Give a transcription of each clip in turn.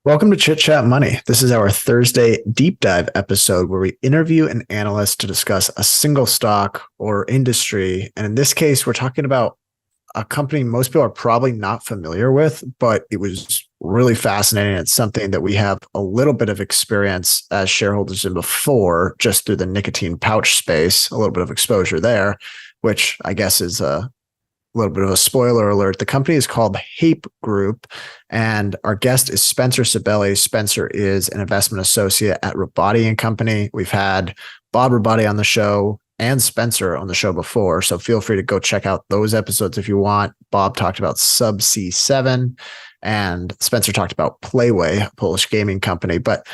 Welcome to Chit Chat Money. This is our Thursday deep dive episode where we interview an analyst to discuss a single stock or industry. And in this case, we're talking about a company most people are probably not familiar with, but it was really fascinating. It's something that we have a little bit of experience as shareholders in before, just through the nicotine pouch space, a little bit of exposure there, which I guess is a little bit of a spoiler alert. The company is called Haypp Group, and our guest is Spencer Cibelli. Spencer is an investment associate at Rabati and Company. We've had Bob Rabati on the show and Spencer on the show before, so feel free to go check out those episodes if you want. Bob talked about Subsea 7, and Spencer talked about Playway, a Polish gaming company. But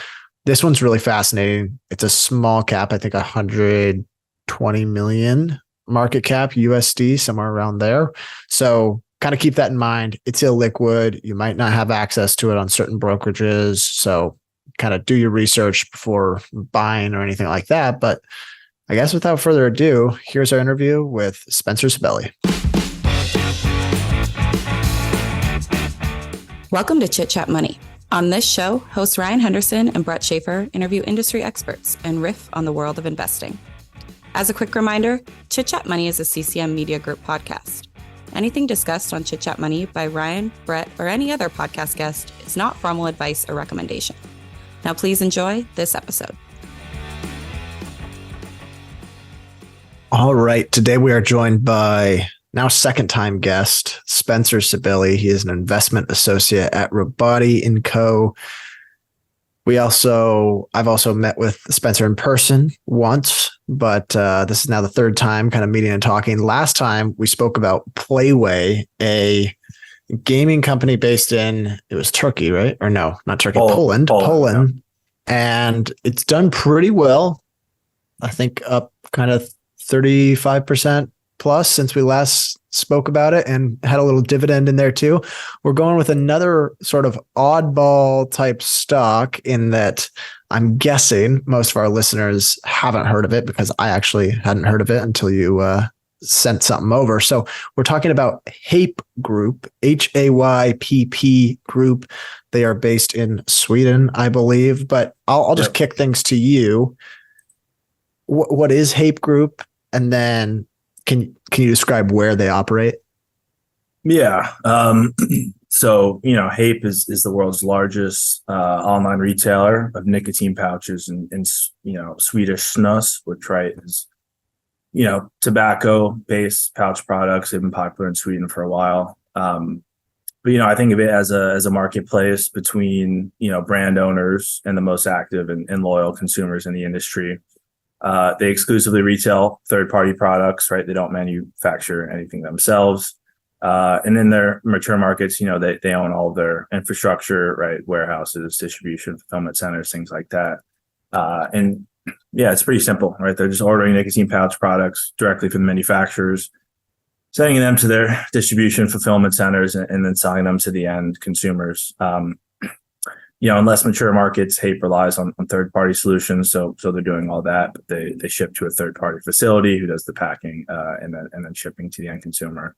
this one's really fascinating. It's a small cap, I think 120 million market cap USD, somewhere around there. So kind of keep that in mind. It's illiquid. You might not have access to it on certain brokerages. So kind of do your research before buying or anything like that. But I guess without further ado, here's our interview with Spencer Cibelli. Welcome to Chit Chat Money. On this show, hosts Ryan Henderson and Brett Schaefer interview industry experts and riff on the world of investing. As a quick reminder, Chit Chat Money is a CCM Media Group podcast. Anything discussed on Chit Chat Money by Ryan, Brett, or any other podcast guest is not formal advice or recommendation. Now please enjoy this episode. All right. Today we are joined by now second-time guest, Spencer Cibelli. He is an investment associate at Rabati & Co. I've also met with Spencer in person once, but this is now the third time kind of meeting and talking. Last time we spoke about Playway, a gaming company based in, it was Turkey, right? Or no, not Turkey, Poland. Yeah. And it's done pretty well. I think up kind of 35% plus since we last spoke about it, and had a little dividend in there too. We're going with another sort of oddball type stock in that I'm guessing most of our listeners haven't heard of it, because I actually hadn't heard of it until you sent something over. So we're talking about Haypp Group, Haypp Group. They are based in Sweden, I believe, but I'll just kick things to you. What is Haypp Group? And then can you describe where they operate? Yeah. So, Haypp is the world's largest online retailer of nicotine pouches and Swedish snus, which, right, is, tobacco-based pouch products. They've been popular in Sweden for a while. But, I think of it as a marketplace between, brand owners and the most active and loyal consumers in the industry. They exclusively retail third-party products, right? They don't manufacture anything themselves. And in their mature markets, they own all of their infrastructure, right? Warehouses, distribution, fulfillment centers, things like that. And yeah, it's pretty simple, right? They're just ordering nicotine pouch products directly from the manufacturers, sending them to their distribution, fulfillment centers, and then selling them to the end consumers. In less mature markets, Haypp relies on third-party solutions, so they're doing all that, but they ship to a third-party facility who does the packing and then shipping to the end consumer.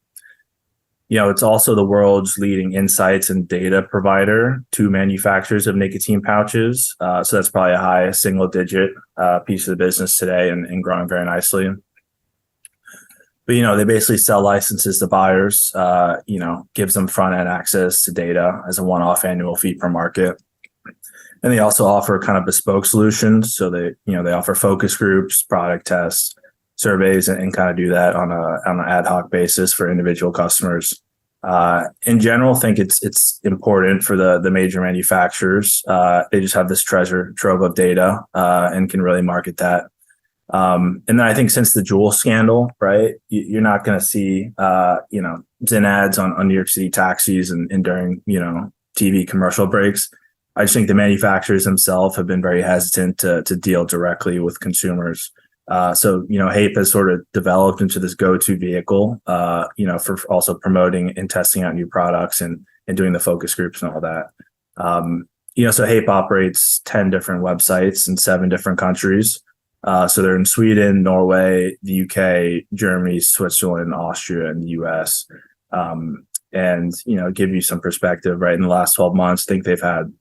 It's also the world's leading insights and data provider to manufacturers of nicotine pouches. So that's probably a high single-digit piece of the business today and growing very nicely. But they basically sell licenses to buyers. Gives them front-end access to data as a one-off annual fee per market. And they also offer kind of bespoke solutions. So they offer focus groups, product tests, surveys, and kind of do that on an ad hoc basis for individual customers. In general, I think it's important for the major manufacturers. They just have this treasure trove of data and can really market that. And then I think since the Juul scandal, right, you're not going to see Zyn ads on New York City taxis and during TV commercial breaks. I just think the manufacturers themselves have been very hesitant to deal directly with consumers. So Haypp has sort of developed into this go-to vehicle, for also promoting and testing out new products and doing the focus groups and all that. So Haypp operates 10 different websites in 7 different countries. So they're in Sweden, Norway, the UK, Germany, Switzerland, Austria, and the US. And, give you some perspective, right? In the last 12 months, I think they've had,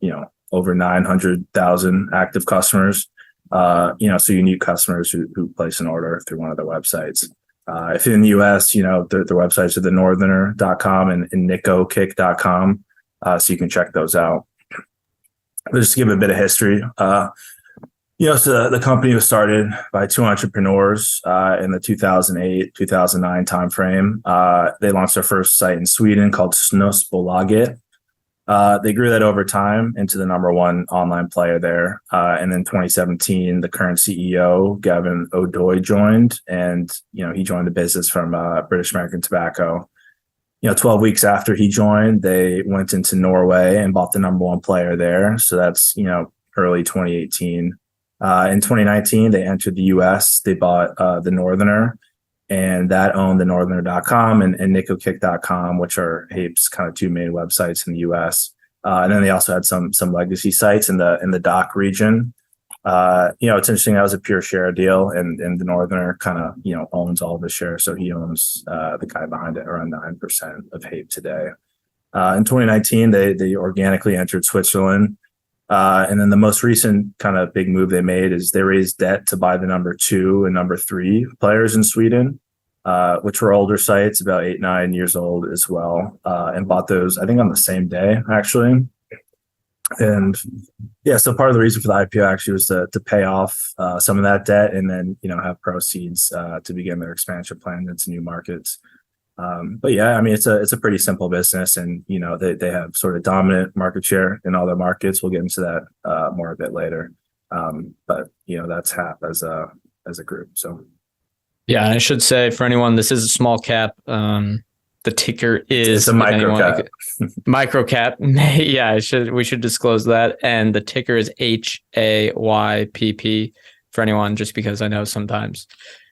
over 900,000 active customers. So unique customers who place an order through one of their websites. If in the US, their websites are thenortherner.com and nicokick.com. So you can check those out. But just to give a bit of history, so the company was started by two entrepreneurs in the 2008, 2009 timeframe. They launched their first site in Sweden called Snusbolaget. They grew that over time into the number one online player there. And in 2017, the current CEO, Gavin O'Doy, joined, and he joined the business from British American Tobacco. 12 weeks after he joined, they went into Norway and bought the number one player there. So that's early 2018. In 2019, they entered the US. They bought the Northerner, and that owned the northerner.com and nicokick.com, which are Haypp's kind of two main websites in the US. And then they also had some legacy sites in the DACH region. It's interesting, that was a pure share deal, and the Northerner kind of owns all of the shares. So he owns the guy behind it around 9% of Haypp today. In 2019, they organically entered Switzerland. And then the most recent kind of big move they made is they raised debt to buy the number 2 and number 3 players in Sweden, which were older sites, about 8-9 years old as well, and bought those, I think, on the same day, actually. And so part of the reason for the IPO actually was to pay off some of that debt, and then have proceeds to begin their expansion plan into new markets. But it's a pretty simple business, and they have sort of dominant market share in all their markets. We'll get into that more a bit later. But that's Haypp as a group. So yeah, I should say for anyone, this is a small cap. The ticker is a micro cap. Micro cap. Yeah, we should disclose that. And the ticker is HAYPP for anyone, just because I know sometimes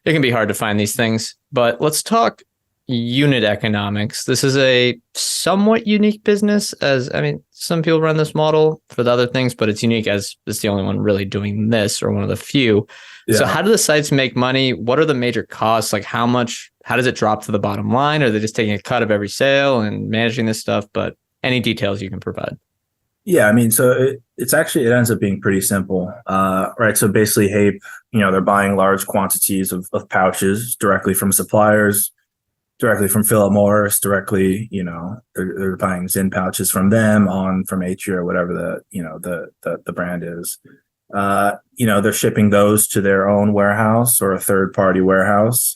it can be hard to find these things. But let's talk unit economics. This is a somewhat unique business, some people run this model for the other things, but it's unique as it's the only one really doing this, or one of the few. Yeah. So how do the sites make money? What are the major costs? Like how does it drop to the bottom line? Or are they just taking a cut of every sale and managing this stuff? But any details you can provide. Yeah, so it ends up being pretty simple, right? So basically Haypp, they're buying large quantities of pouches directly from suppliers, directly from Philip Morris, directly, they're buying Zyn pouches from them, from Atria, or whatever the brand is. They're shipping those to their own warehouse or a third party warehouse.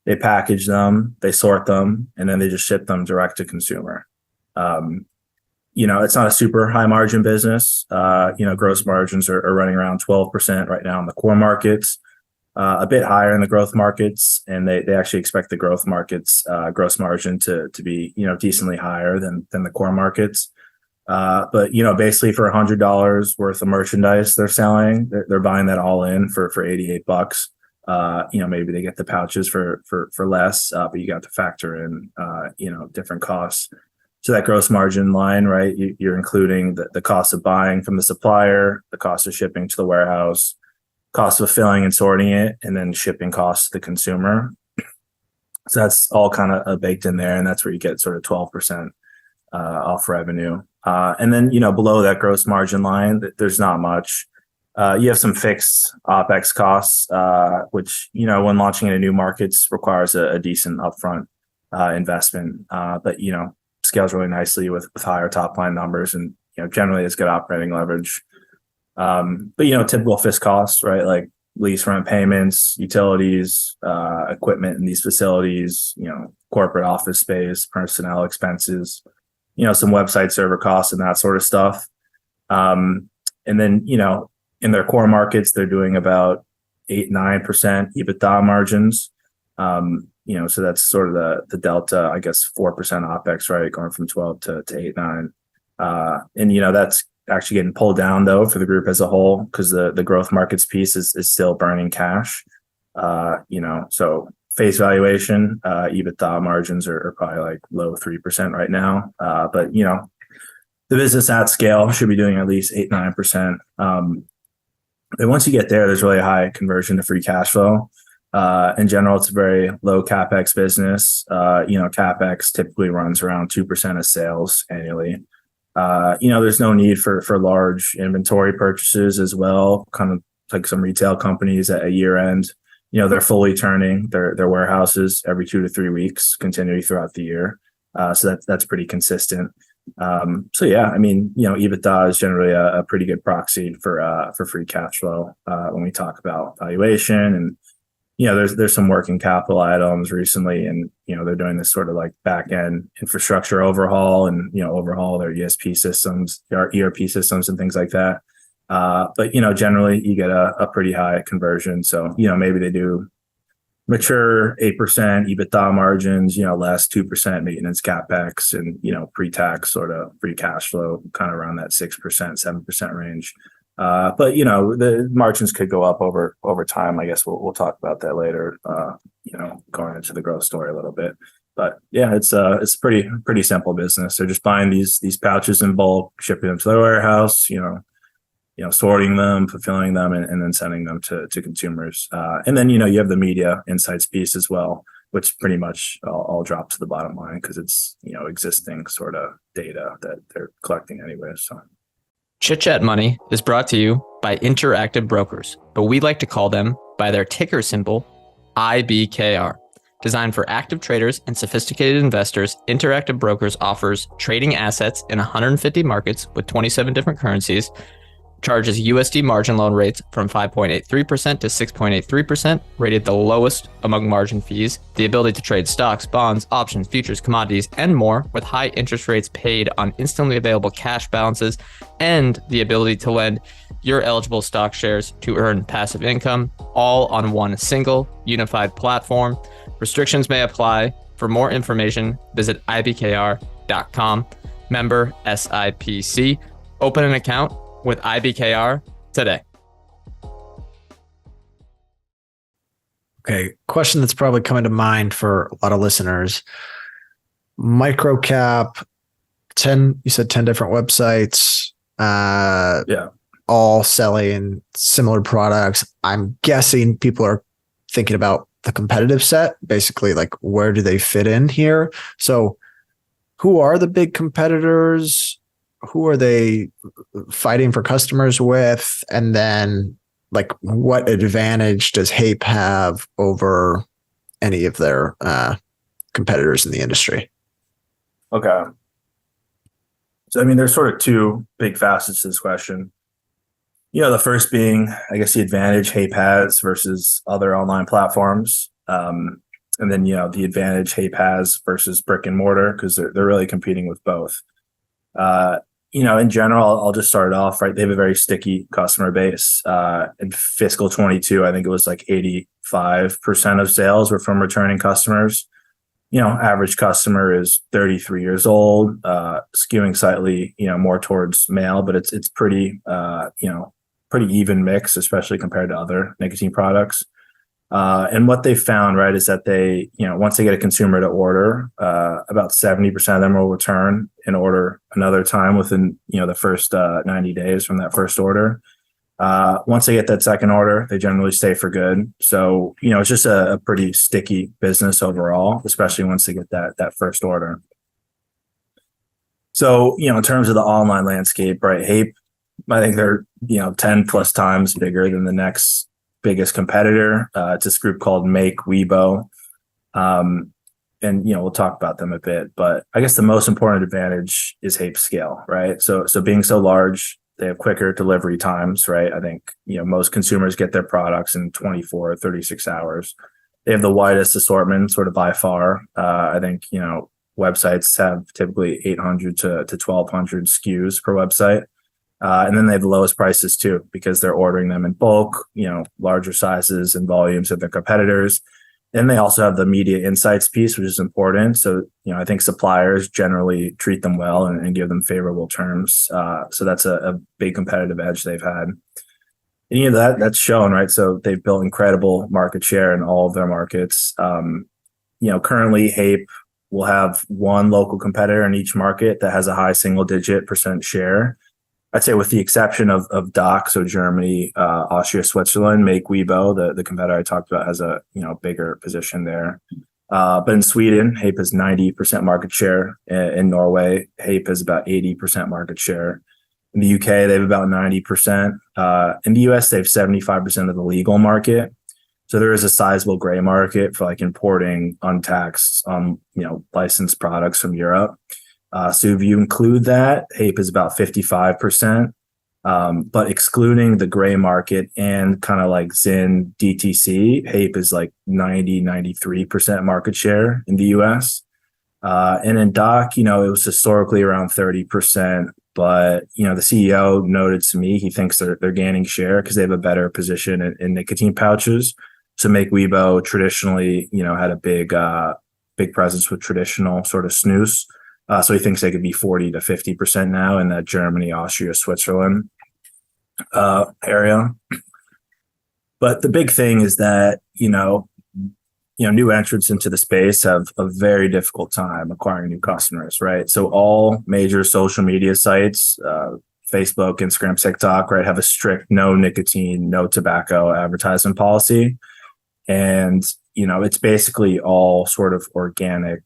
They package them, they sort them, and then they just ship them direct to consumer. It's not a super high margin business. Gross margins are running around 12% right now in the core markets. A bit higher in the growth markets, and they actually expect the growth markets gross margin to be decently higher than the core markets. But basically for $100 worth of merchandise they're selling, they're buying that all in for $88. Maybe they get the pouches for less, but you got to factor in different costs. So that gross margin line, right? You're including the cost of buying from the supplier, the cost of shipping to the warehouse, cost of filling and sorting it, and then shipping costs to the consumer. So that's all kind of baked in there, and that's where you get sort of 12% off revenue. And then below that gross margin line, there's not much. You have some fixed OpEx costs, which when launching into new markets requires a decent upfront investment. But scales really nicely with higher top line numbers, and generally it's good operating leverage. But typical fixed costs, right? Like lease rent payments, utilities, equipment in these facilities, corporate office space, personnel expenses, some website server costs and that sort of stuff. And then, in their core markets, they're doing about 8-9% EBITDA margins. So that's sort of the delta, I guess, 4% OpEx, right? Going from 12 to 8-9. And, that's actually getting pulled down though for the group as a whole, because the growth markets piece is still burning cash. So face valuation, EBITDA margins are probably like low 3% right now. But the business at scale should be doing at least 8-9%. And once you get there, there's really a high conversion to free cash flow. In general, it's a very low CapEx business. CapEx typically runs around 2% of sales annually. There's no need for large inventory purchases as well. Kind of like some retail companies at a year end, they're fully turning their warehouses every 2 to 3 weeks, continually throughout the year. So that's pretty consistent. So yeah, I mean, EBITDA is generally a pretty good proxy for free cash flow when we talk about valuation. And there's some working capital items recently, and they're doing this sort of like back end infrastructure overhaul, and overhaul their ESP systems, their ERP systems, and things like that. But generally you get a pretty high conversion. So maybe they do mature 8% EBITDA margins, less 2% maintenance capex, and pre-tax sort of free cash flow kind of around that 6%, 7% range. But the margins could go up over time. I guess we'll talk about that later. Going into the growth story a little bit. But yeah, it's pretty simple business. They're just buying these pouches in bulk, shipping them to their warehouse, sorting them, fulfilling them, and then sending them to consumers. And then, you have the media insights piece as well, which pretty much all drop to the bottom line because it's, existing sort of data that they're collecting anyway. So Chit Chat Money is brought to you by Interactive Brokers, but we like to call them by their ticker symbol, IBKR. Designed for active traders and sophisticated investors, Interactive Brokers offers trading assets in 150 markets with 27 different currencies, charges USD margin loan rates from 5.83% to 6.83%, rated the lowest among margin fees, the ability to trade stocks, bonds, options, futures, commodities, and more with high interest rates paid on instantly available cash balances, and the ability to lend your eligible stock shares to earn passive income, all on one single unified platform. Restrictions may apply. For more information, visit ibkr.com. Member SIPC. Open an account with IBKR today. Okay, question that's probably coming to mind for a lot of listeners. Microcap, you said 10 different websites. Yeah. All selling similar products. I'm guessing people are thinking about the competitive set, basically like where do they fit in here? So who are the big competitors? Who are they fighting for customers with? And then like what advantage does Haypp have over any of their competitors in the industry? Okay. So, I mean, there's sort of two big facets to this question. The first being, I guess, the advantage Haypp has versus other online platforms. And then, the advantage Haypp has versus brick and mortar, because they're really competing with both. In general, I'll just start it off, right? They have a very sticky customer base. In fiscal 22, I think it was like 85% of sales were from returning customers. Average customer is 33 years old, skewing slightly, more towards male, but it's pretty, pretty even mix, especially compared to other nicotine products. And what they found, right, is that they, once they get a consumer to order, about 70% of them will return and order another time within, the first 90 days from that first order. Once they get that second order, they generally stay for good. So, it's just a pretty sticky business overall, especially once they get that first order. So, in terms of the online landscape, right, Haypp, I think they're, 10 plus times bigger than the next biggest competitor. It's this group called Make Weibo. And, we'll talk about them a bit, but I guess the most important advantage is Haypp scale, right? So being so large, they have quicker delivery times, right? I think, most consumers get their products in 24 or 36 hours. They have the widest assortment sort of by far. I think, websites have typically 800 to 1200 SKUs per website. And then they have the lowest prices too, because they're ordering them in bulk, larger sizes and volumes of their competitors. And they also have the media insights piece, which is important. So, I think suppliers generally treat them well and give them favorable terms. So that's a big competitive edge they've had. And that's shown, right? So they've built incredible market share in all of their markets. Currently Haypp will have one local competitor in each market that has a high single-digit % share. I'd say with the exception of DACH, so Germany, Austria, Switzerland, Make Weibo, the competitor I talked about, has a bigger position there. But in Sweden, Haypp has 90% market share. In Norway, Haypp has about 80% market share. In the UK, they have about 90%. In the US, they have 75% of the legal market. So there is a sizable gray market for like importing untaxed, licensed products from Europe. So if you include that, Haypp is about 55%. But excluding the gray market and kind of like Zyn DTC, Haypp is like 93% market share in the US. And in DACH, it was historically around 30%. But, the CEO noted to me, he thinks they're gaining share because they have a better position in nicotine pouches. So Make Weibo traditionally, had a big presence with traditional sort of snus. So he thinks they could be 40 to 50% now in that Germany, Austria, Switzerland area. But the big thing is that, new entrants into the space have a very difficult time acquiring new customers, right? So all major social media sites, Facebook, Instagram, TikTok, right, have a strict no nicotine, no tobacco advertisement policy. And, it's basically all sort of organic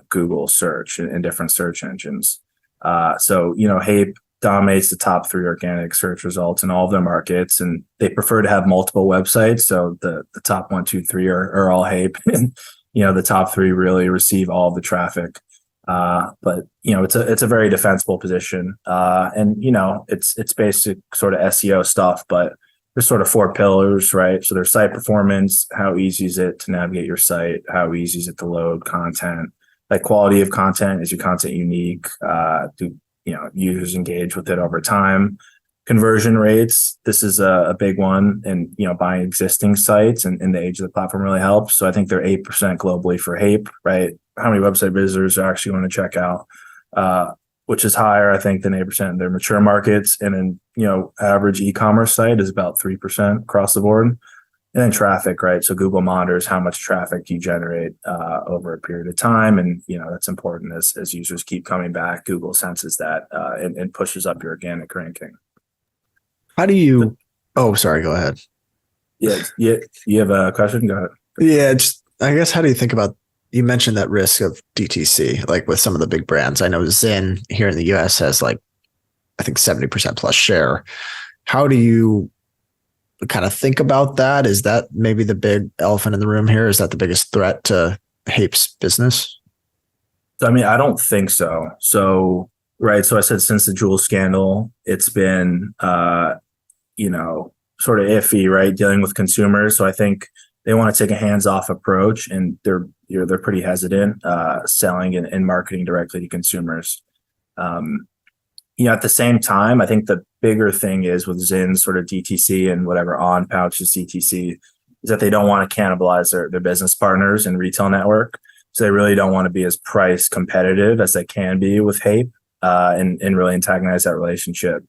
Google search and different search engines. So, Haypp dominates the top 3 organic search results in all of their markets, and they prefer to have multiple websites. So the top 1, 2, 3 are all Haypp, and the top 3 really receive all of the traffic. But it's a very defensible position, and it's basic sort of SEO stuff, but there's sort of 4 pillars, right? So there's site performance. How easy is it to navigate your site? How easy is it to load content? Like quality of content, is your content unique? Do users engage with it over time? Conversion rates, this is a big one, and buying existing sites and the age of the platform really helps. So I think they're 8% globally for Haypp, right? How many website visitors are actually going to check out, which is higher, I think, than 8% in their mature markets. And then average e-commerce site is about 3% across the board. And then traffic, right? So Google monitors how much traffic you generate over a period of time. And, that's important as users keep coming back. Google senses that and pushes up your organic ranking. How do you, sorry, go ahead. Yeah. You have a question? Go ahead. Yeah. I guess, how do you think about, you mentioned that risk of DTC, like with some of the big brands. I know Zyn here in the US has I think 70% plus share. How do you kind of think about that? Is that maybe the big elephant in the room here? Is that the biggest threat to Haypp's business? I mean, I don't think so. So, right. So I said since the Juul scandal, it's been, sort of iffy, right? Dealing with consumers. So I think they want to take a hands-off approach, and they're pretty hesitant selling and marketing directly to consumers. At the same time, I think the bigger thing is with Zyn's sort of DTC and whatever on pouches DTC is that they don't want to cannibalize their business partners and retail network. So they really don't want to be as price competitive as they can be with Haypp and really antagonize that relationship.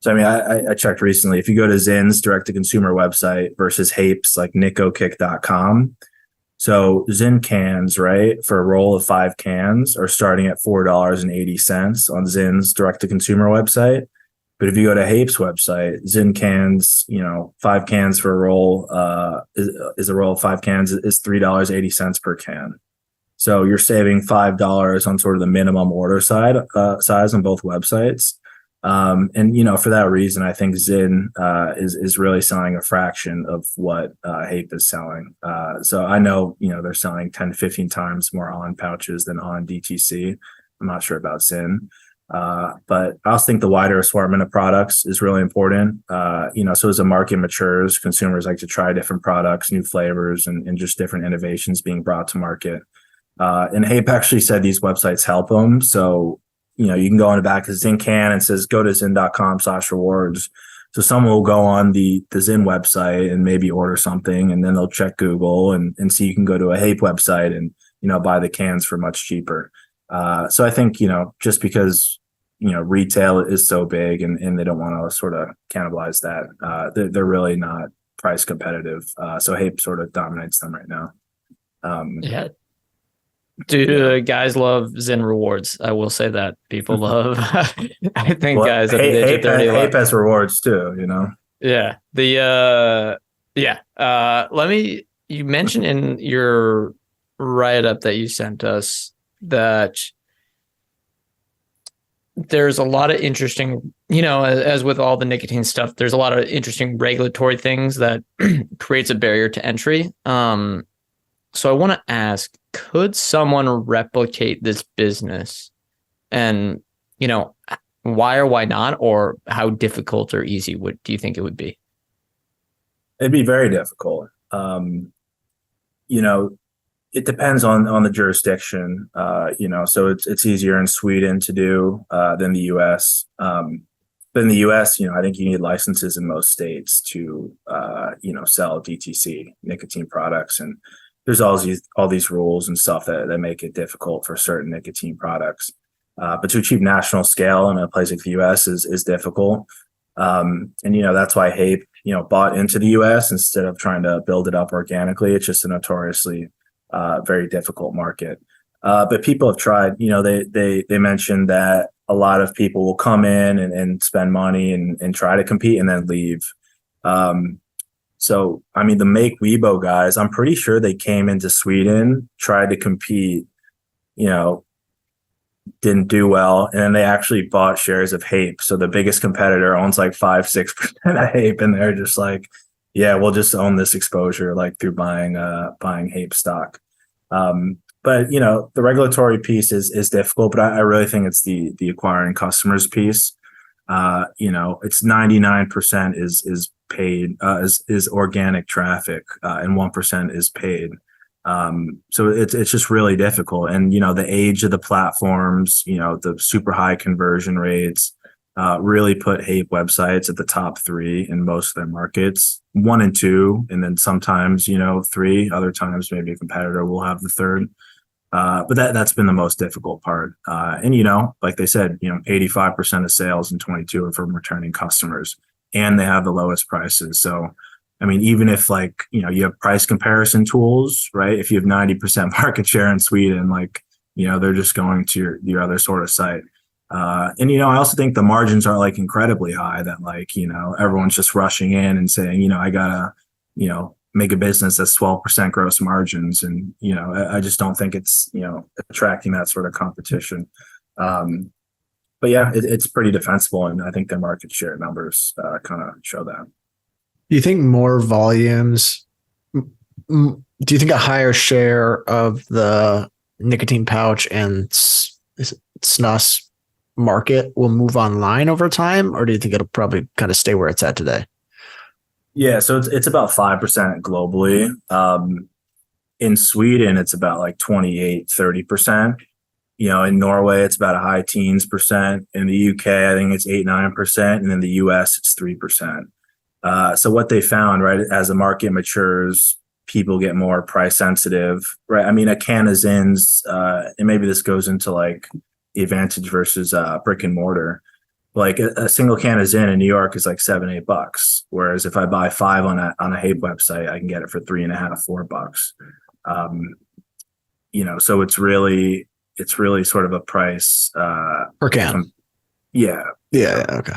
So, I mean, I checked recently, if you go to Zyn's direct-to-consumer website versus Haypp's like nicokick.com, so Zyn cans, right, for a roll of 5 cans are starting at $4.80 on Zyn's direct-to-consumer website. But if you go to Haypp's website, Zyn cans, 5 cans for a roll is a roll of 5 cans is $3.80 per can. So you're saving $5 on sort of the minimum order size on both websites. And for that reason, I think Zyn is really selling a fraction of what Haypp is selling. So I know, they're selling 10 to 15 times more on pouches than on DTC. I'm not sure about Zyn. But I also think the wider assortment of products is really important. So as the market matures, consumers like to try different products, new flavors, and just different innovations being brought to market. And Haypp actually said these websites help them. So you can go on the back of Zyn can and says, go to zyn.com/rewards. So someone will go on the Zyn website and maybe order something, and then they'll check Google and see you can go to a Haypp website and, buy the cans for much cheaper. So I think, just because, retail is so big and they don't want to sort of cannibalize that, they're really not price competitive. So Haypp sort of dominates them right now. Yeah. Do guys love Zyn rewards? I will say that people love. I think guys at the age of 30 Haypp has rewards too. Yeah. You mentioned in your write-up that you sent us that there's a lot of interesting, as with all the nicotine stuff, there's a lot of interesting regulatory things that creates a barrier to entry. So I want to ask, could someone replicate this business? And, why or why not? Or how difficult or easy do you think it would be? It'd be very difficult. It depends on the jurisdiction, so it's easier in Sweden to do than the US. But in the US, I think you need licenses in most states to, sell DTC nicotine products. And there's all these rules and stuff that make it difficult for certain nicotine products. But to achieve national scale in a place like the US is difficult. And that's why Haypp, bought into the US instead of trying to build it up organically. It's just a notoriously very difficult market. But people have tried, they mentioned that a lot of people will come in and spend money and try to compete and then leave. So, the Make Weibo guys, I'm pretty sure they came into Sweden, tried to compete, didn't do well. And then they actually bought shares of Haypp. So the biggest competitor owns like 5-6% of Haypp. And they're just like, yeah, we'll just own this exposure, like through buying Haypp stock. But the regulatory piece is difficult, but I really think it's the acquiring customers piece. It's 99% is paid, is organic traffic, and 1% is paid. So it's just really difficult. And, the age of the platforms, the super high conversion rates, really put Haypp websites at the top 3 in most of their markets, 1 and 2, and then sometimes, 3, other times maybe a competitor will have the third. But that's been the most difficult part. And, like they said, 85% of sales in 22 are from returning customers, and they have the lowest prices. So, even if you have price comparison tools, right? If you have 90% market share in Sweden, they're just going to your other sort of site. And, I also think the margins are incredibly high that everyone's just rushing in and saying, I gotta, make a business that's 12% gross margins. And, I just don't think it's, attracting that sort of competition. But yeah, it's pretty defensible. And I think their market share numbers kind of show that. Do you think more volumes, do you think a higher share of the nicotine pouch and snus market will move online over time? Or do you think it'll probably kind of stay where it's at today? Yeah, so it's about 5% globally. In Sweden, it's about 28-30%. In Norway, it's about a high teens percent. In the UK, I think it's 8-9%. And in the US, it's 3%. So what they found, right, as the market matures, people get more price sensitive, right? A can of Zins, and maybe this goes into the advantage versus brick and mortar. A single can of Zin in New York is $7-8. Whereas if I buy 5 on a Haypp website, I can get it for $3.5-4. So it's really sort of a price per can. Yeah. Okay.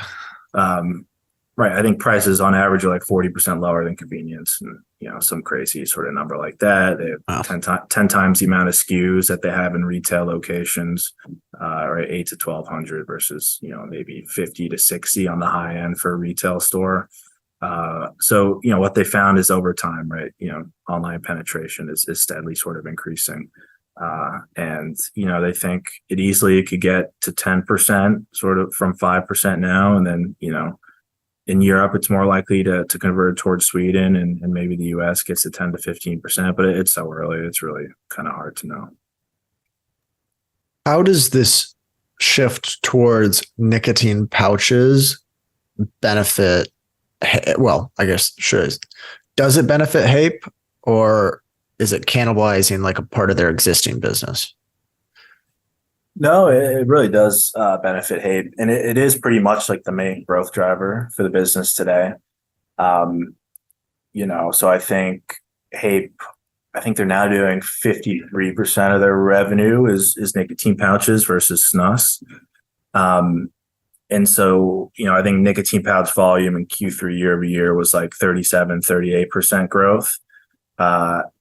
Right. I think prices on average are 40% lower than convenience, and some crazy sort of number like that. They have 10 times the amount of SKUs that they have in retail locations, right? 8 to 1,200 versus maybe 50 to 60 on the high end for a retail store. So what they found is over time, right? Online penetration is steadily sort of increasing, and they think it could get to 10%, sort of from 5% now, and then in Europe, it's more likely to convert towards Sweden, and maybe the US gets to 10 to 15%, but it's so early. It's really kind of hard to know. How does this shift towards nicotine pouches benefit? Well, I guess sure. Does it benefit Haypp, or is it cannibalizing a part of their existing business? No, it really does benefit Haypp, and it is pretty much the main growth driver for the business today. So I think Haypp, they're now doing 53% of their revenue is nicotine pouches versus snus. And so, I think nicotine pouch volume in Q3 year over year was 37-38% growth.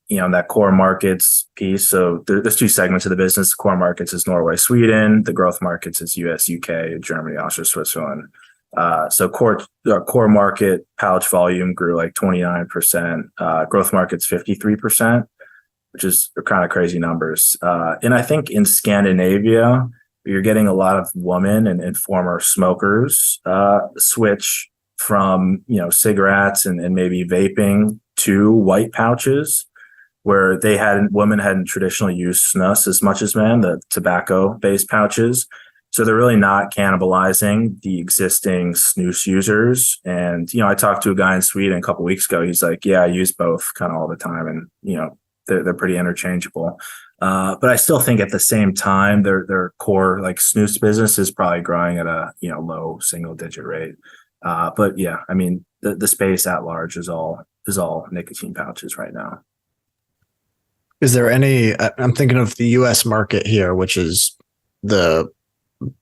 in that core markets piece. So there's two segments of the business. The core markets is Norway, Sweden. The growth markets is US, UK, Germany, Austria, Switzerland. So core market pouch volume grew like 29%. Growth markets 53%, which is kind of crazy numbers. And I think in Scandinavia, you're getting a lot of women and former smokers switch from cigarettes and maybe vaping to white pouches, where women hadn't traditionally used snus as much as men, the tobacco-based pouches. So they're really not cannibalizing the existing snus users. And, I talked to a guy in Sweden a couple of weeks ago. He's like, yeah, I use both kind of all the time. And, they're pretty interchangeable. But I still think at the same time, their core like snus business is probably growing at a, low single digit rate. But yeah, I mean, the space at large is all nicotine pouches right now. Is there any, I'm thinking of the US market here, which is the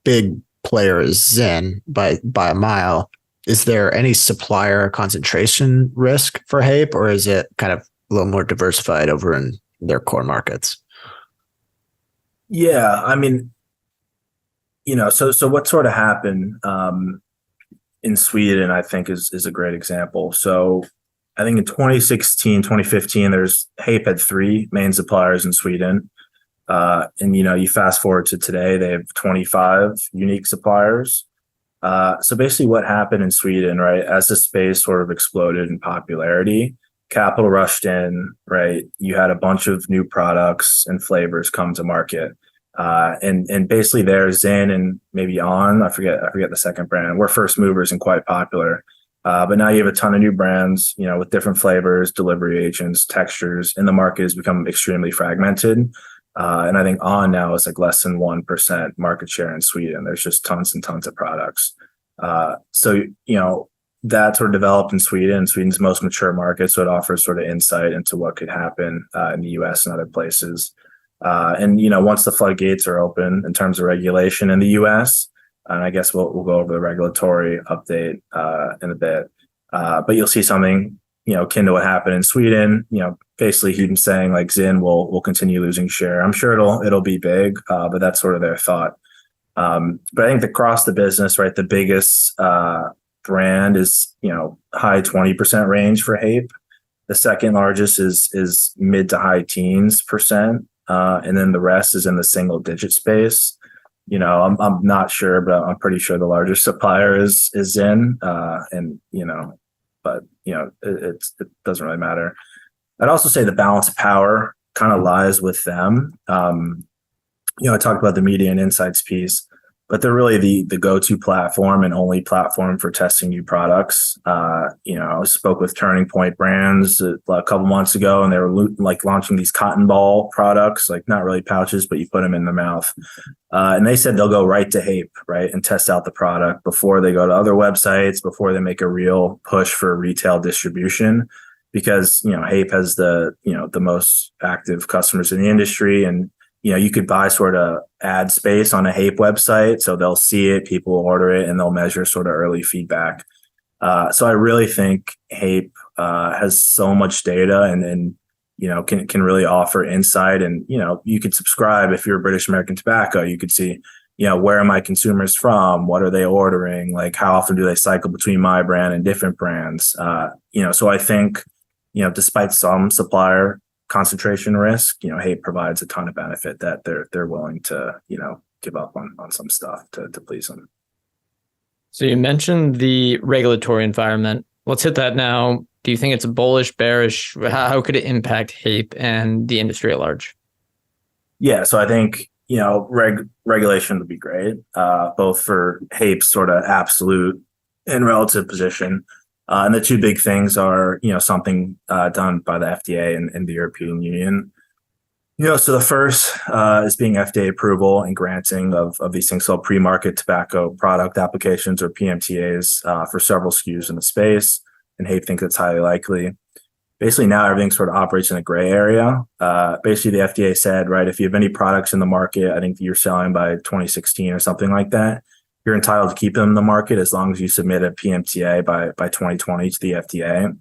big player is Zyn by a mile. Is there any supplier concentration risk for Haypp, or is it kind of a little more diversified over in their core markets? Yeah, I mean, so what sort of happened in Sweden, I think is a great example. So I think in 2016, 2015, Haypp had 3 main suppliers in Sweden. And, you fast forward to today, they have 25 unique suppliers. So basically what happened in Sweden, right, as the space sort of exploded in popularity, capital rushed in, right? You had a bunch of new products and flavors come to market. And basically there's Zyn and maybe I forget the second brand. We're first movers and quite popular. But now you have a ton of new brands, with different flavors, delivery agents, textures, and the market has become extremely fragmented. And I think On now is like less than 1% market share in Sweden. There's just tons and tons of products. So that sort of developed in Sweden. Sweden's the most mature market, so it offers sort of insight into what could happen in the US and other places. And once the floodgates are open in terms of regulation in the US, and I guess we'll go over the regulatory update in a bit. But you'll see something akin to what happened in Sweden. Basically him saying like Zyn will continue losing share. I'm sure it'll be big, but that's sort of their thought. But I think across the business, right, the biggest brand is high 20% range for Haypp. The second largest is mid to high teens %, and then the rest is in the single digit space. I'm not sure, but I'm pretty sure the largest supplier is Zyn, and but it doesn't really matter. I'd also say the balance of power kind of lies with them. I talked about the media and insights piece, but they're really the go-to platform and only platform for testing new products. I spoke with Turning Point Brands a couple months ago, and they were like launching these cotton ball products, like not really pouches, but you put them in the mouth. And they said they'll go right to Haypp, right, and test out the product before they go to other websites, before they make a real push for retail distribution, because Haypp has the most active customers in the industry, and you could buy sort of ad space on a Haypp website. So they'll see it, people will order it, and they'll measure sort of early feedback. So I really think Haypp has so much data and can really offer insight. And, you could subscribe if you're British American Tobacco. You could see, where are my consumers from? What are they ordering? Like, how often do they cycle between my brand and different brands? So I think, despite some supplier concentration risk, Haypp provides a ton of benefit that they're willing to, give up on some stuff to please them. So you mentioned the regulatory environment. Let's hit that now. Do you think it's bullish, bearish? How could it impact Haypp and the industry at large? Yeah, so I think, regulation would be great, both for Haypp's sort of absolute and relative position. And the two big things are, something done by the FDA and the European Union. So the first is being FDA approval and granting of these things called pre-market tobacco product applications, or PMTAs, for several SKUs in the space. And Haypp thinks it's highly likely. Basically, now everything sort of operates in a gray area. Basically, the FDA said, right, if you have any products in the market, I think you're selling by 2016 or something like that, you're entitled to keep them in the market as long as you submit a PMTA by 2020 to the FDA.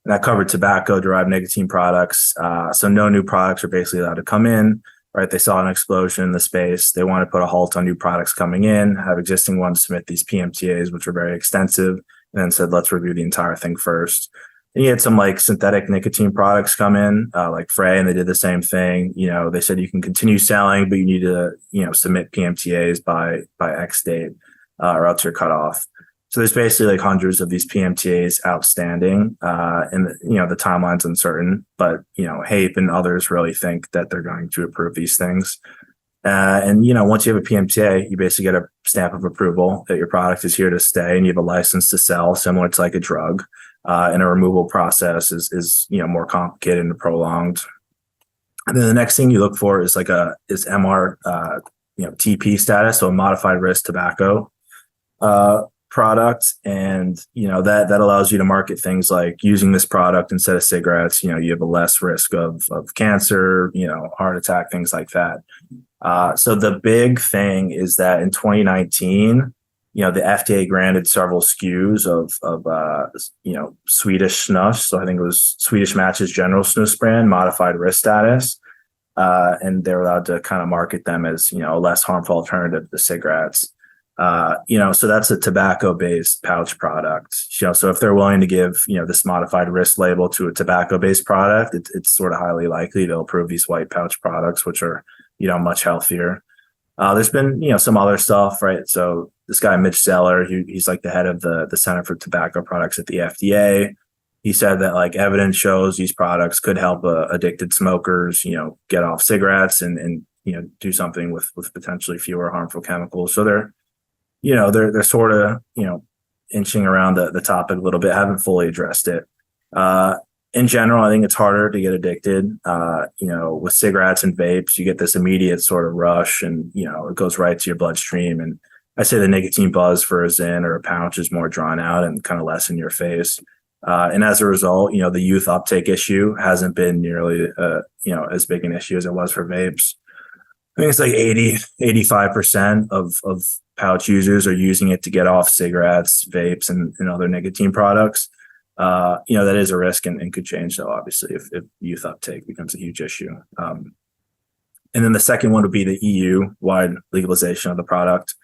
And that covered tobacco-derived nicotine products. So no new products are basically allowed to come in, right? They saw an explosion in the space. They want to put a halt on new products coming in, have existing ones submit these PMTAs, which are very extensive, and then said, let's review the entire thing first. And you had some like synthetic nicotine products come in, like Frey, and they did the same thing. They said you can continue selling, but you need to, submit PMTAs by X date, or else you're cut off. So there's basically like hundreds of these PMTAs outstanding, and the timeline's uncertain. But Haypp and others really think that they're going to approve these things. And once you have a PMTA, you basically get a stamp of approval that your product is here to stay, and you have a license to sell, similar to like a drug. And a removal process is more complicated and prolonged. And then the next thing you look for is MR TP status, so a modified risk tobacco product, and that allows you to market things like using this product instead of cigarettes. You have a less risk of cancer, heart attack, things like that. So the big thing is that in 2019, the FDA granted several SKUs of Swedish snus. So I think it was Swedish Match's General Snus brand, modified risk status. And they're allowed to kind of market them as, a less harmful alternative to cigarettes. So that's a tobacco-based pouch product. So if they're willing to give, this modified risk label to a tobacco-based product, it's sort of highly likely they'll approve these white pouch products, which are, much healthier. There's been, some other stuff, right? So this guy, Mitch Zeller, he's like the head of the Center for Tobacco Products at the FDA. He said that like evidence shows these products could help addicted smokers, get off cigarettes and do something with potentially fewer harmful chemicals. So they're sort of, inching around the topic a little bit, haven't fully addressed it. In general, I think it's harder to get addicted. With cigarettes and vapes, you get this immediate sort of rush and, it goes right to your bloodstream. And I say the nicotine buzz for a Zyn or a pouch is more drawn out and kind of less in your face. And as a result, the youth uptake issue hasn't been nearly, as big an issue as it was for vapes. I think it's like 85% of pouch users are using it to get off cigarettes, vapes, and other nicotine products. That is a risk and could change though, obviously, if youth uptake becomes a huge issue. And then the second one would be the EU-wide legalization of the product.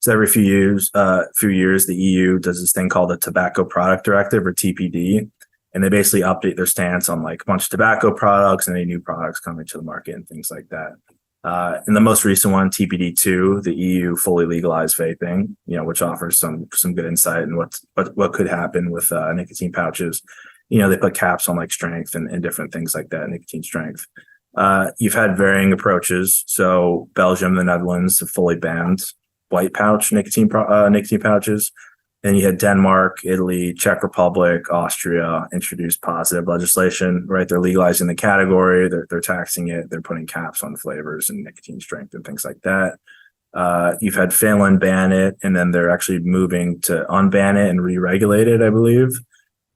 So every few years, the EU does this thing called the Tobacco Product Directive, or TPD, and they basically update their stance on like a bunch of tobacco products and any new products coming to the market and things like that. In the most recent one, TPD2, the EU fully legalized vaping, which offers some good insight in what could happen with nicotine pouches. They put caps on like strength and different things like that, nicotine strength. You've had varying approaches. So Belgium, the Netherlands have fully banned white pouch nicotine pouches. Then you had Denmark, Italy, Czech Republic, Austria introduced positive legislation, right? They're legalizing the category, they're taxing it, they're putting caps on flavors and nicotine strength and things like that. You've had Finland ban it, and then they're actually moving to unban it and re-regulate it, I believe.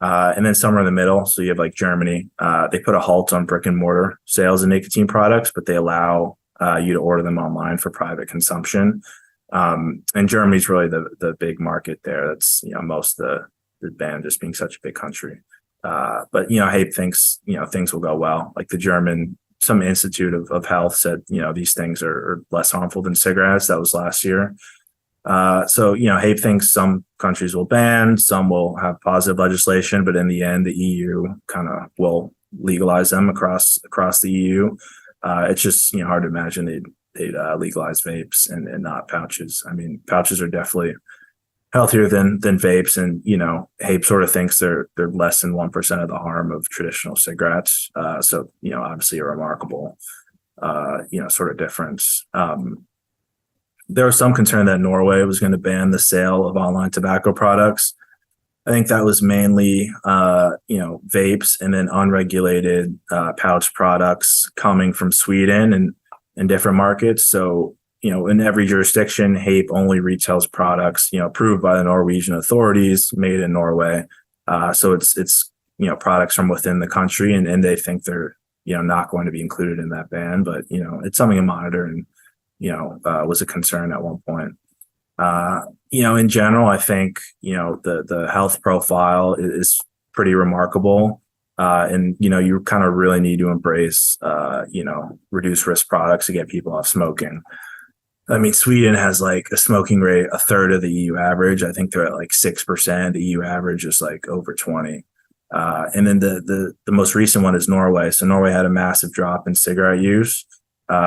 And then somewhere in the middle, so you have like Germany, they put a halt on brick and mortar sales of nicotine products, but they allow you to order them online for private consumption. And Germany's really the big market there. That's, most of the ban just being such a big country. But, Haypp thinks, things will go well. Like some institute of health said, these things are less harmful than cigarettes. That was last year. So, Haypp thinks some countries will ban, some will have positive legislation, but in the end, the EU kind of will legalize them across the EU. It's just, hard to imagine they'd legalize vapes and not pouches. I mean, pouches are definitely healthier than vapes, and Haypp sort of thinks they're less than 1% of the harm of traditional cigarettes. So obviously a remarkable sort of difference. There was some concern that Norway was going to ban the sale of online tobacco products. I think that was mainly vapes and then unregulated pouch products coming from Sweden and in different markets. So, in every jurisdiction, Haypp only retails products, approved by the Norwegian authorities, made in Norway. So it's products from within the country, and they think they're, not going to be included in that ban. But, it's something to monitor and, was a concern at one point. In general, I think, the health profile is pretty remarkable. And, you kind of really need to embrace, reduce risk products to get people off smoking. I mean, Sweden has like a smoking rate a third of the EU average. I think they're at like 6%. The EU average is like over 20. And then the most recent one is Norway. So Norway had a massive drop in cigarette use,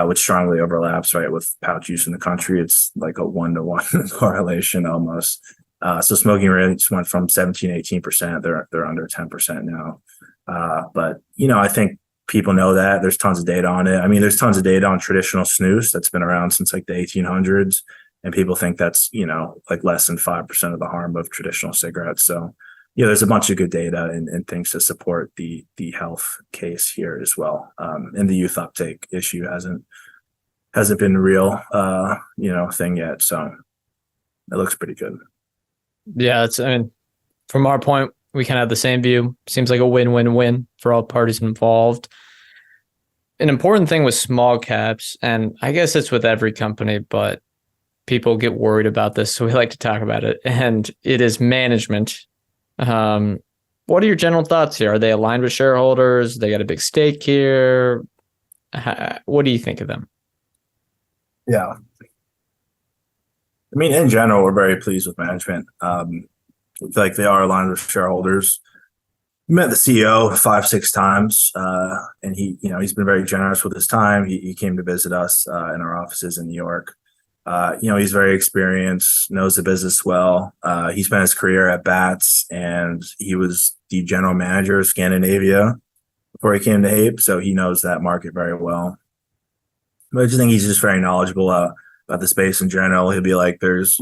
which strongly overlaps, right, with pouch use in the country. It's like a 1-to-1 correlation almost. So smoking rates went from 17, 18%. They're under 10% now. But, I think people know that. There's tons of data on it. I mean, there's tons of data on traditional snus that's been around since like the 1800s. And people think that's, like less than 5% of the harm of traditional cigarettes. So, there's a bunch of good data and things to support the health case here as well. And the youth uptake issue hasn't been a real, thing yet. So it looks pretty good. Yeah, from our point, we kind of have the same view. Seems like a win-win-win for all parties involved. An important thing with small caps, and I guess it's with every company, but people get worried about this, so we like to talk about it, and it is management. What are your general thoughts here? Are they aligned with shareholders? They got a big stake here. What do you think of them? Yeah. I mean, in general, we're very pleased with management. I feel like they are aligned with shareholders. We met the CEO 5-6 times, and he's been very generous with his time. He came to visit us in our offices in New York. He's very experienced, knows the business well. He spent his career at Bats, and he was the general manager of Scandinavia before he came to Haypp, so he knows that market very well. But I just think he's just very knowledgeable about the space in general. He'll be like, there's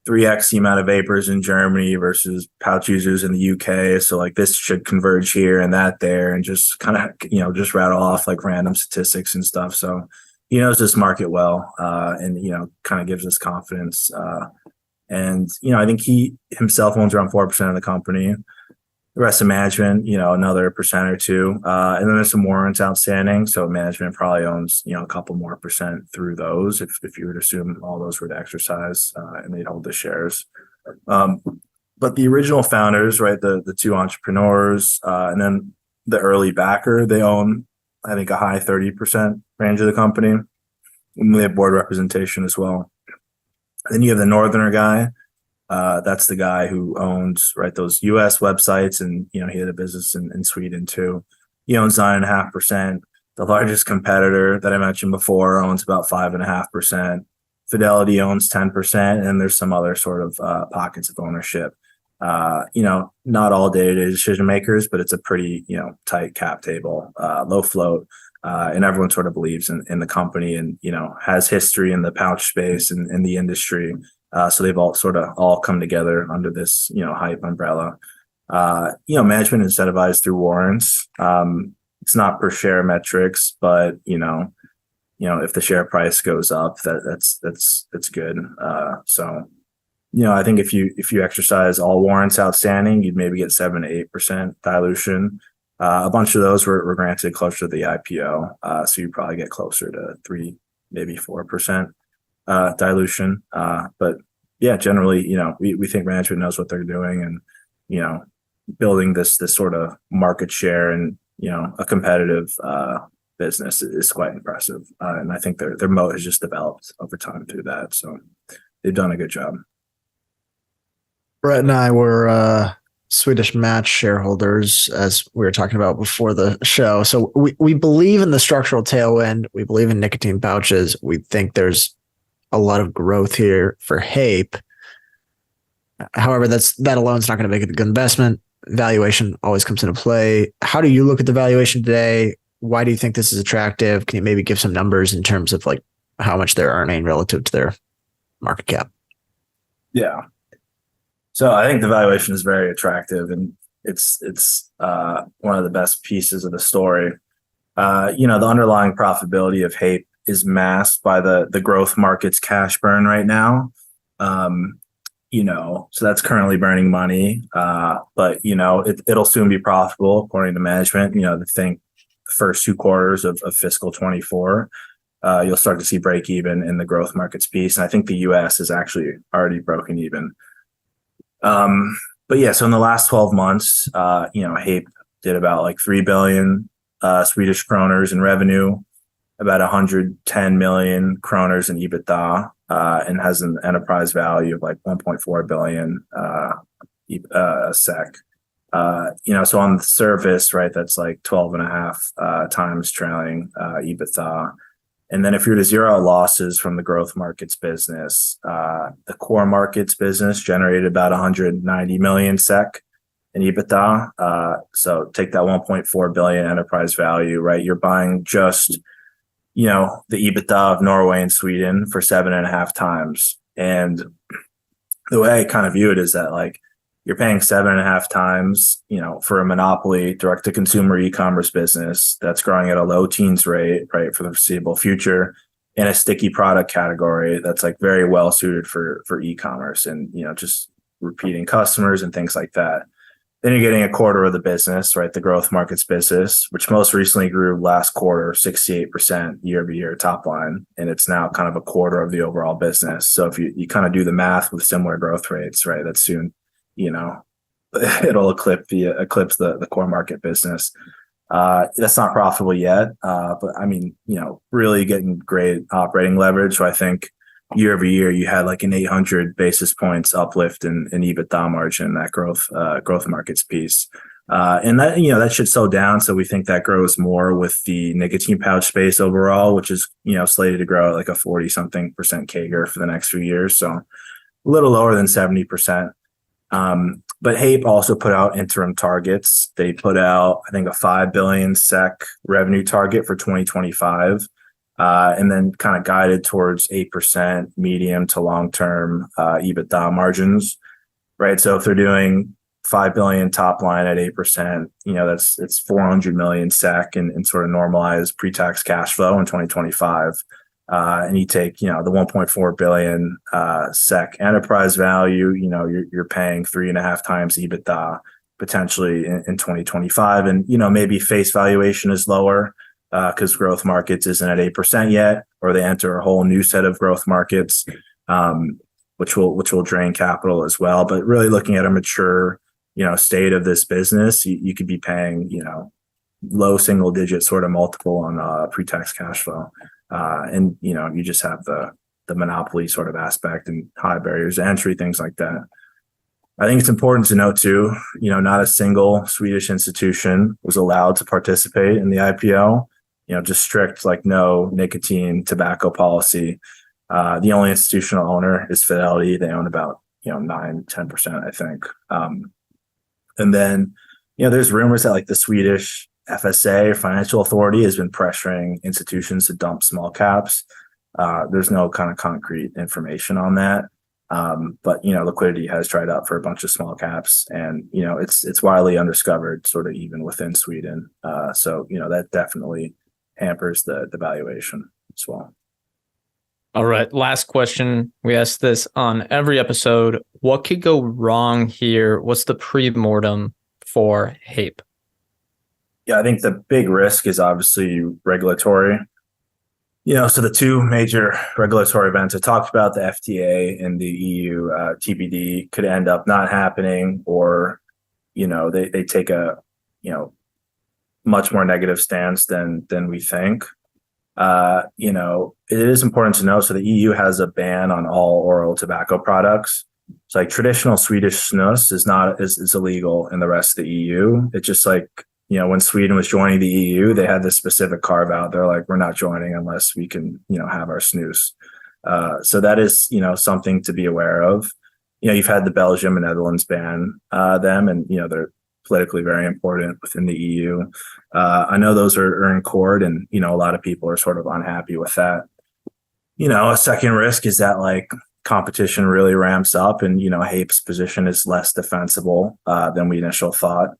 3x the amount of vapors in Germany versus pouch users in the UK. So like this should converge here and that there, and just kind of, just rattle off like random statistics and stuff. So he knows this market well, and, kind of gives us confidence. And, I think he himself owns around 4% of the company. The rest of management, another percent or 2. And then there's some warrants outstanding. So management probably owns, a couple more percent through those if you were to assume all those were to exercise and they'd hold the shares. But the original founders, right, the 2 entrepreneurs, and then the early backer, they own, I think, a high 30% range of the company. And they have board representation as well. And then you have the Northerner guy. That's the guy who owns, right, those US websites, and he had a business in Sweden too. He owns 9.5%. The largest competitor that I mentioned before owns about 5.5%. Fidelity owns 10%, and there's some other sort of pockets of ownership. Not all day-to-day decision makers, but it's a pretty tight cap table, low float, and everyone sort of believes in the company, and has history in the pouch space and in the industry. So they've all come together under this, Haypp umbrella. Management incentivized through warrants. It's not per share metrics, but if the share price goes up, that's good. So I think if you exercise all warrants outstanding, you'd maybe get 7 to 8% dilution. A bunch of those were granted closer to the IPO, so you probably get closer to 3, maybe 4%. Dilution. But yeah, generally, we think management knows what they're doing, and, building this sort of market share and, a competitive business is quite impressive. And I think their moat has just developed over time through that. So they've done a good job. Brett and I were Swedish Match shareholders, as we were talking about before the show. So we believe in the structural tailwind. We believe in nicotine pouches. We think there's a lot of growth here for Haypp. However, that alone is not going to make it a good investment. Valuation always comes into play. How do you look at the valuation today? Why do you think this is attractive? Can you maybe give some numbers in terms of like how much they're earning relative to their market cap? Yeah. So I think the valuation is very attractive, and it's one of the best pieces of the story. The underlying profitability of Haypp is masked by the growth market's cash burn right now. So that's currently burning money. But it'll soon be profitable according to management. They think the first 2 quarters of fiscal 24, you'll start to see break even in the growth markets piece. And I think the US is actually already broken even. But yeah, so in the last 12 months, Haypp did about like 3 billion Swedish kroners in revenue, about 110 million kroners in EBITDA, and has an enterprise value of like 1.4 billion SEK. So on the surface, right, that's like 12 and a half times trailing EBITDA. And then if you're to zero out losses from the growth markets business, the core markets business generated about 190 million SEK in EBITDA. So take that 1.4 billion enterprise value, right? You're buying just, the EBITDA of Norway and Sweden for 7.5 times. And the way I kind of view it is that like you're paying 7.5 times, for a monopoly direct to consumer e-commerce business that's growing at a low teens rate, right, for the foreseeable future, in a sticky product category that's like very well suited for e-commerce and, just repeating customers and things like that. Then you're getting a quarter of the business, right? The growth markets business, which most recently grew last quarter 68% year over year top line. And it's now kind of a quarter of the overall business. So if you kind of do the math with similar growth rates, right, that soon, it'll eclipse the core market business. That's not profitable yet. But I mean, really getting great operating leverage. So I think year over year, you had like an 800 basis points uplift in EBITDA margin, that growth markets piece. And that, that should slow down. So we think that grows more with the nicotine pouch space overall, which is, slated to grow at like a 40-something% CAGR for the next few years. So a little lower than 70%. But Haypp also put out interim targets. They put out, I think, a 5 billion SEK revenue target for 2025. And then kind of guided towards 8% medium to long-term EBITDA margins, right? So if they're doing 5 billion top line at 8%, it's 400 million SEK in sort of normalized pre-tax cash flow in 2025. And you take, the 1.4 billion SEK enterprise value, you're paying 3.5 times EBITDA potentially in 2025. And, maybe face valuation is lower, because growth markets isn't at 8% yet, or they enter a whole new set of growth markets, which will drain capital as well. But really looking at a mature, state of this business, you could be paying, low single digit sort of multiple on pre-tax cash flow. And, you just have the monopoly sort of aspect and high barriers to entry, things like that. I think it's important to note too, not a single Swedish institution was allowed to participate in the IPO. Just strict, like no nicotine tobacco policy. The only institutional owner is Fidelity. They own about, 9-10%, I think. And then, there's rumors that like the Swedish FSA, Financial Authority, has been pressuring institutions to dump small caps. There's no kind of concrete information on that. But, liquidity has dried up for a bunch of small caps, and, it's widely undiscovered sort of even within Sweden. So, that definitely hampers the valuation as well. All right. Last question. We ask this on every episode. What could go wrong here? What's the pre-mortem for Haypp? Yeah, I think the big risk is obviously regulatory. So the two major regulatory events I talked about, the FTA and the EU TPD, could end up not happening, or, they take a, much more negative stance than we think. It is important to know. So the EU has a ban on all oral tobacco products. So like traditional Swedish snus is illegal in the rest of the EU. It's just like, when Sweden was joining the EU, they had this specific carve out. They're like, we're not joining unless we can, have our snus. So that is, something to be aware of. You've had the Belgium and Netherlands ban them, and, they're politically very important within the EU. I know those are in court, and, a lot of people are sort of unhappy with that. A second risk is that like competition really ramps up, and, Haypp's position is less defensible than we initially thought.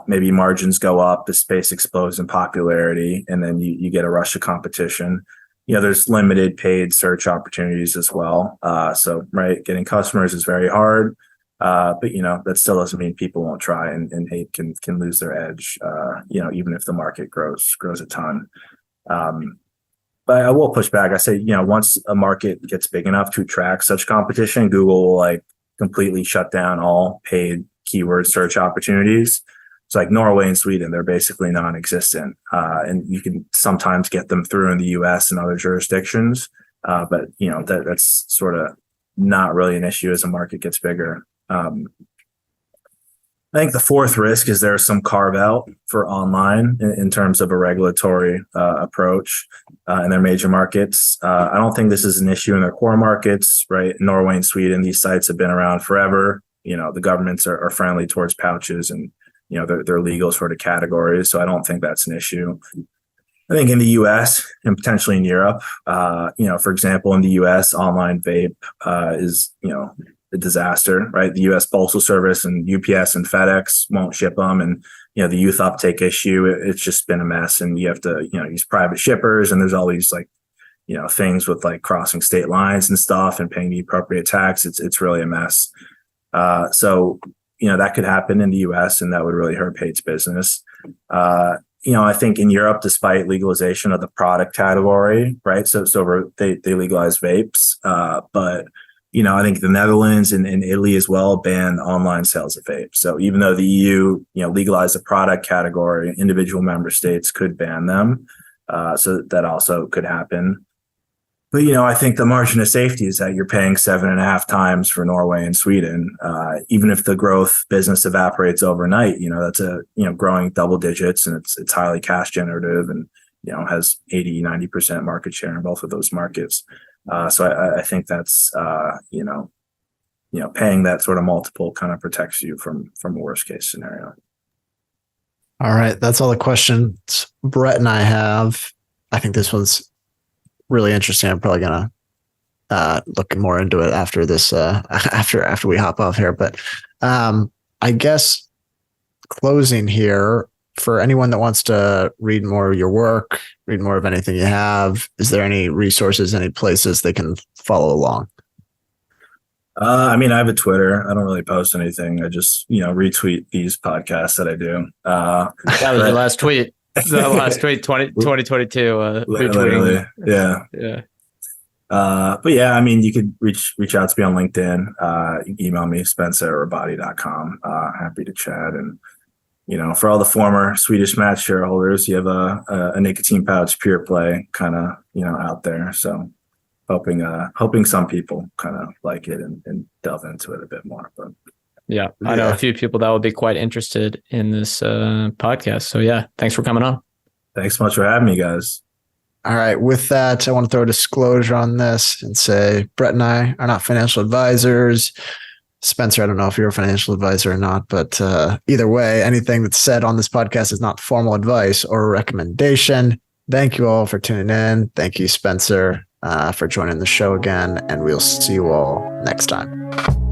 Maybe margins go up, the space explodes in popularity, and then you get a rush of competition. There's limited paid search opportunities as well. So, right, getting customers is very hard. But, that still doesn't mean people won't try, and Haypp can lose their edge, even if the market grows a ton. But I will push back. I say, once a market gets big enough to attract such competition, Google will like completely shut down all paid keyword search opportunities. So like Norway and Sweden, they're basically non-existent, and you can sometimes get them through in the U.S. and other jurisdictions, but that's sort of not really an issue as the market gets bigger. I think the fourth risk is there's some carve out for online in terms of a regulatory approach in their major markets. I don't think this is an issue in their core markets, right? Norway and Sweden, these sites have been around forever. The governments are friendly towards pouches, and they're legal sort of categories. So I don't think that's an issue. I think in the U.S. and potentially in Europe, for example, in the U.S., online vape is a disaster, right? The U.S. Postal Service and UPS and FedEx won't ship them, and the youth uptake issue, it's just been a mess, and you have to use private shippers, and there's all these things with like crossing state lines and stuff and paying the appropriate tax. It's really a mess. So that could happen in the U.S. and that would really hurt Haypp's business. I think in Europe, despite legalization of the product category, right? So they legalized vapes, but I think the Netherlands and Italy as well ban online sales of vape. So even though the EU, legalized the product category, individual member states could ban them. So that also could happen. But, I think the margin of safety is that you're paying 7.5 times for Norway and Sweden. Even if the growth business evaporates overnight, that's growing double digits, and it's highly cash generative, and, has 80-90% market share in both of those markets. So I think that's, paying that sort of multiple kind of protects you from a worst case scenario. All right. That's all the questions Brett and I have. I think this one's really interesting. I'm probably going to look more into it after this, after we hop off here. But I guess closing here, for anyone that wants to read more of your work, read more of anything you have, is there any resources, any places they can follow along? I have a Twitter. I don't really post anything. I just, retweet these podcasts that I do. That was your last tweet. The last tweet, 2022. Retweeting. Yeah. But yeah, you could reach out to me on LinkedIn. You can email me, spencer@body.com. Happy to chat. And, for all the former Swedish Match shareholders, you have a nicotine pouch pure play kind of, out there. So hoping some people kind of like it and delve into it a bit more. But yeah, I know a few people that would be quite interested in this podcast. So yeah, thanks for coming on. Thanks so much for having me, guys. All right. With that, I want to throw a disclosure on this and say Brett and I are not financial advisors. Spencer, I don't know if you're a financial advisor or not, but either way, anything that's said on this podcast is not formal advice or a recommendation. Thank you all for tuning in. Thank you, Spencer, for joining the show again, and we'll see you all next time.